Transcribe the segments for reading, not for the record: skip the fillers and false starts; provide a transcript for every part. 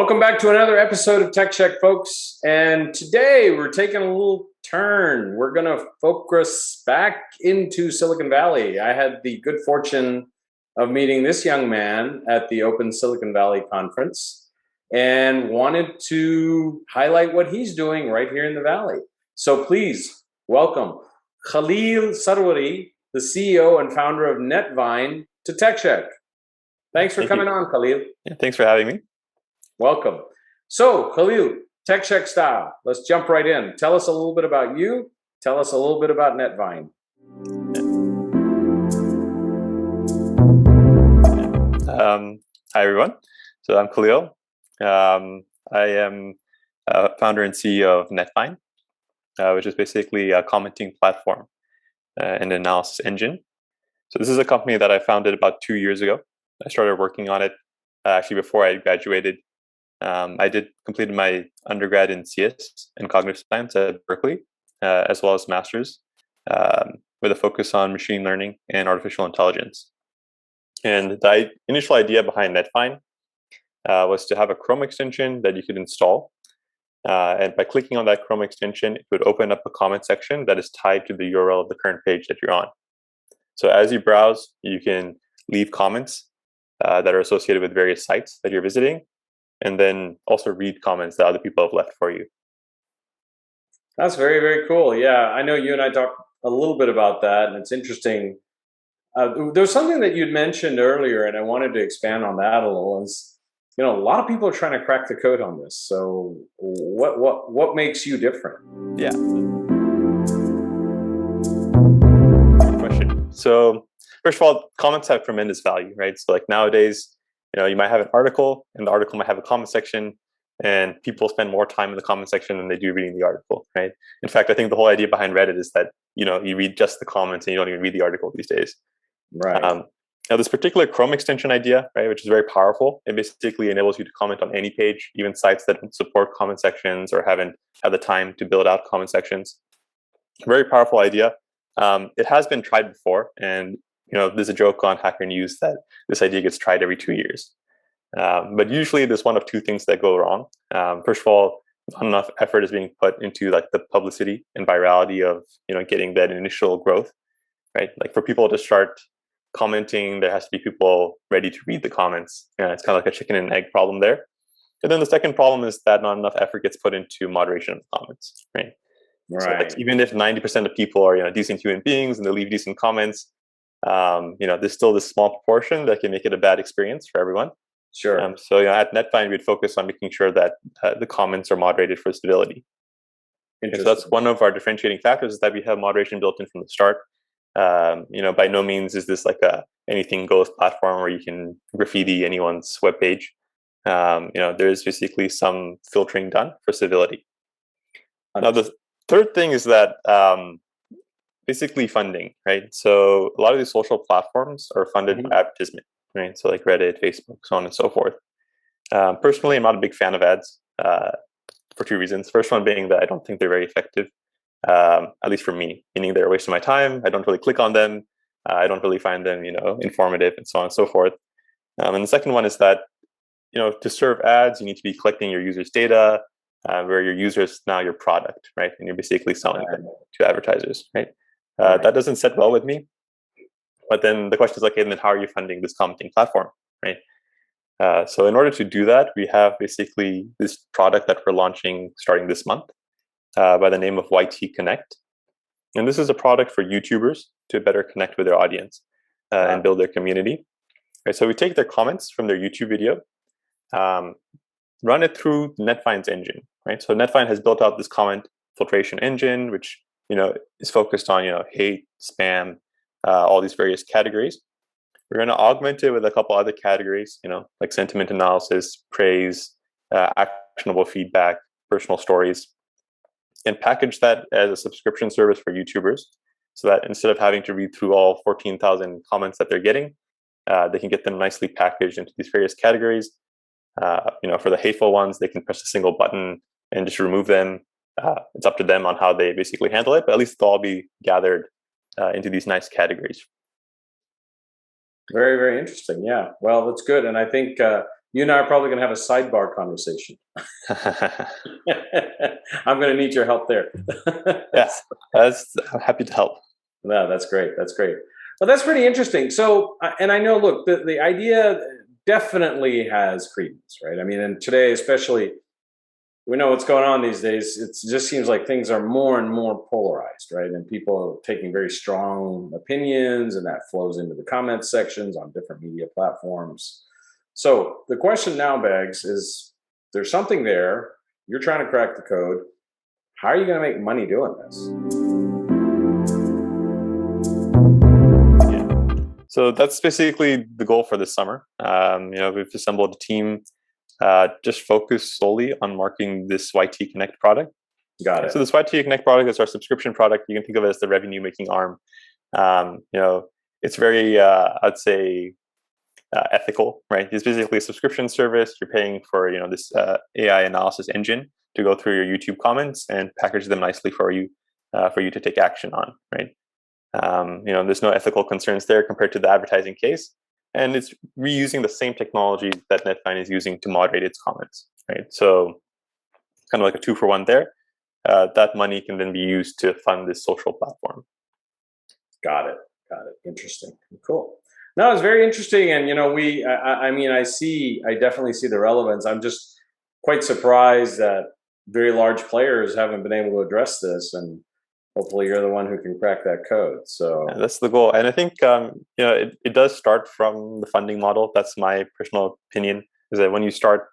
Welcome back to another episode of Tech Sheck, folks. And today we're taking a little turn. We're going to focus back into Silicon Valley. I had the good fortune of meeting this young man at the Open Silicon Valley conference and wanted to highlight what he's doing right here in the Valley. So please welcome Khalil Sarwari, the CEO and founder of Netvyne, to Tech Sheck. Thanks for coming on, Khalil. Yeah, thanks for having me. Welcome. So, Khalil, Tech Sheck style, let's jump right in. Tell us a little bit about you. Tell us a little bit about Netvyne. Hi, everyone. So I'm Khalil. I am founder and CEO of Netvyne, which is basically a commenting platform and analysis engine. So this is a company that I founded about 2 years ago. I started working on it actually before I graduated. I completed my undergrad in CS and cognitive science at Berkeley, as well as master's, with a focus on machine learning and artificial intelligence. And the initial idea behind Netvyne was to have a Chrome extension that you could install. And by clicking on that Chrome extension, it would open up a comment section that is tied to the URL of the current page that you're on. So as you browse, you can leave comments that are associated with various sites that you're visiting, and then also read comments that other people have left for you. That's very, very cool. Yeah, I know you and I talked a little bit about that, and it's interesting. There's something that you'd mentioned earlier, and I wanted to expand on that a little. Is, a lot of people are trying to crack the code on this. So, what makes you different? Yeah. Good question. So, first of all, comments have tremendous value, right? So, like nowadays, you might have an article, and the article might have a comment section, and people spend more time in the comment section than they do reading the article, right? In fact, I think the whole idea behind Reddit is that you read just the comments and you don't even read the article these days. Right. Now, this particular Chrome extension idea, right, which is very powerful, it basically enables you to comment on any page, even sites that support comment sections or haven't had the time to build out comment sections. Very powerful idea. It has been tried before, and there's a joke on Hacker News that this idea gets tried every 2 years. But usually there's one of two things that go wrong. First of all, not enough effort is being put into like the publicity and virality of getting that initial growth, right? Like for people to start commenting, there has to be people ready to read the comments. It's kind of like a chicken and egg problem there. And then the second problem is that not enough effort gets put into moderation of the comments, right? Right. So like even if 90% of people are decent human beings and they leave decent comments, there's still this small proportion that can make it a bad experience for everyone. Sure. So at Netvyne, we'd focus on making sure that the comments are moderated for stability. So that's one of our differentiating factors, is that we have moderation built in from the start. By no means is this like a anything goes platform where you can graffiti anyone's web page. There's basically some filtering done for civility. Now, the third thing is that basically funding, right? So a lot of these social platforms are funded by advertisement, right? So like Reddit, Facebook, so on and so forth. Personally, I'm not a big fan of ads for two reasons. First one being that I don't think they're very effective, at least for me, meaning they're a waste of my time. I don't really click on them. I don't really find them, informative and so on and so forth. And the second one is that, to serve ads, you need to be collecting your users' data, where your users now your product, right? And you're basically selling them to advertisers, right? That doesn't sit well with me. But then the question is, okay, then how are you funding this commenting platform, right? So in order to do that, we have basically this product that we're launching starting this month by the name of YT Connect. And this is a product for YouTubers to better connect with their audience and build their community. Right, so we take their comments from their YouTube video, run it through Netvyne's engine, right? So Netvyne has built out this comment filtration engine, which is focused on hate, spam, all these various categories. We're going to augment it with a couple other categories, like sentiment analysis, praise, actionable feedback, personal stories, and package that as a subscription service for YouTubers, so that instead of having to read through all 14,000 comments that they're getting, they can get them nicely packaged into these various categories. For the hateful ones, they can press a single button and just remove them. It's up to them on how they basically handle it, but at least they'll all be gathered into these nice categories. Very, very interesting. Yeah. Well, that's good. And I think you and I are probably going to have a sidebar conversation. I'm going to need your help there. Yes, I'm happy to help. No, that's great. That's great. Well, that's pretty interesting. So, and I know, look, the idea definitely has credence, right? I mean, and today, especially, we know what's going on these days. It just seems like things are more and more polarized, right? And people are taking very strong opinions, and that flows into the comment sections on different media platforms. So the question now begs is, there's something there, you're trying to crack the code. How are you going to make money doing this? So that's basically the goal for this summer. We've assembled a team just focused solely on marketing this YT Connect product. Got it. So this YT Connect product is our subscription product. You can think of it as the revenue-making arm. It's very, I'd say, ethical, right? It's basically a subscription service. You're paying for, this AI analysis engine to go through your YouTube comments and package them nicely for you to take action on, right? There's no ethical concerns there compared to the advertising case. And it's reusing the same technology that Netvyne is using to moderate its comments, right? So kind of like a 2-for-1 there. That money can then be used to fund this social platform. Got it. Interesting. Cool. No, it's very interesting. And, I definitely see the relevance. I'm just quite surprised that very large players haven't been able to address this. And hopefully you're the one who can crack that code. So yeah, that's the goal. And I think, it does start from the funding model. That's my personal opinion, is that when you start,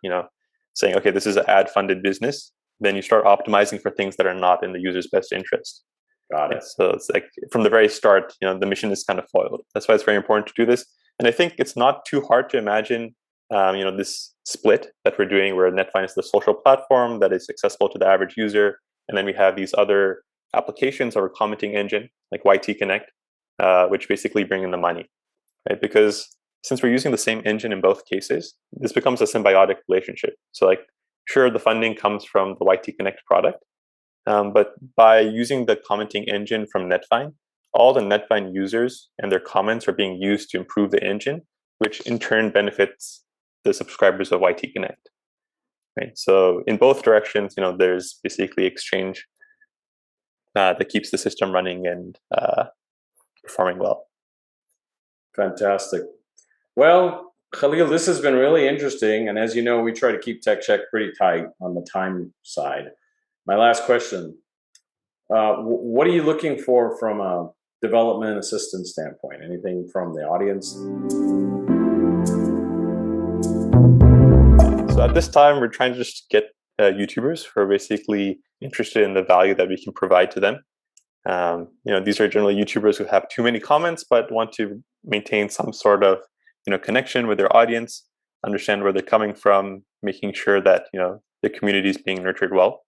saying, okay, this is an ad funded business, then you start optimizing for things that are not in the user's best interest. Got it. So it's like from the very start, the mission is kind of foiled. That's why it's very important to do this. And I think it's not too hard to imagine, this split that we're doing where Netvyne is the social platform that is accessible to the average user. And then we have these other applications or commenting engine like YT Connect, which basically bring in the money, right? Because since we're using the same engine in both cases, this becomes a symbiotic relationship. So like, sure, the funding comes from the YT Connect product, but by using the commenting engine from Netvyne, all the Netvyne users and their comments are being used to improve the engine, which in turn benefits the subscribers of YT Connect, right? So in both directions, there's basically exchange that keeps the system running and performing well. Fantastic. Well, Khalil, this has been really interesting. And as you know, we try to keep TechCheck pretty tight on the time side. My last question, what are you looking for from a development assistance standpoint? Anything from the audience? So at this time, we're trying to just get YouTubers who are basically interested in the value that we can provide to them. These are generally YouTubers who have too many comments, but want to maintain some sort of, connection with their audience, understand where they're coming from, making sure that, the community is being nurtured well.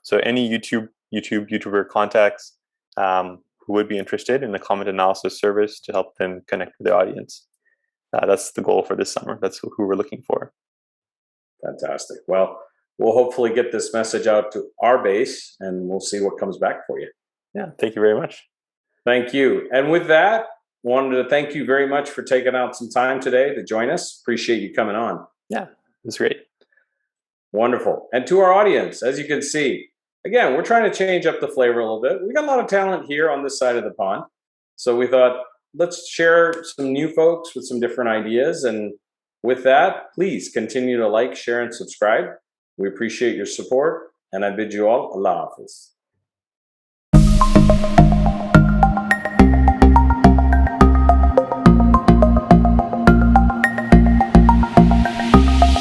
So any YouTuber contacts who would be interested in a comment analysis service to help them connect with their audience. That's the goal for this summer. That's who we're looking for. Fantastic. Well, we'll hopefully get this message out to our base and we'll see what comes back for you. Yeah, thank you very much. Thank you. And with that, wanted to thank you very much for taking out some time today to join us. Appreciate you coming on. Yeah, it was great. Wonderful. And to our audience, as you can see, again, we're trying to change up the flavor a little bit. We got a lot of talent here on this side of the pond. So we thought, let's share some new folks with some different ideas. And with that, please continue to like, share, and subscribe. We appreciate your support. And I bid you all Allah Hafiz.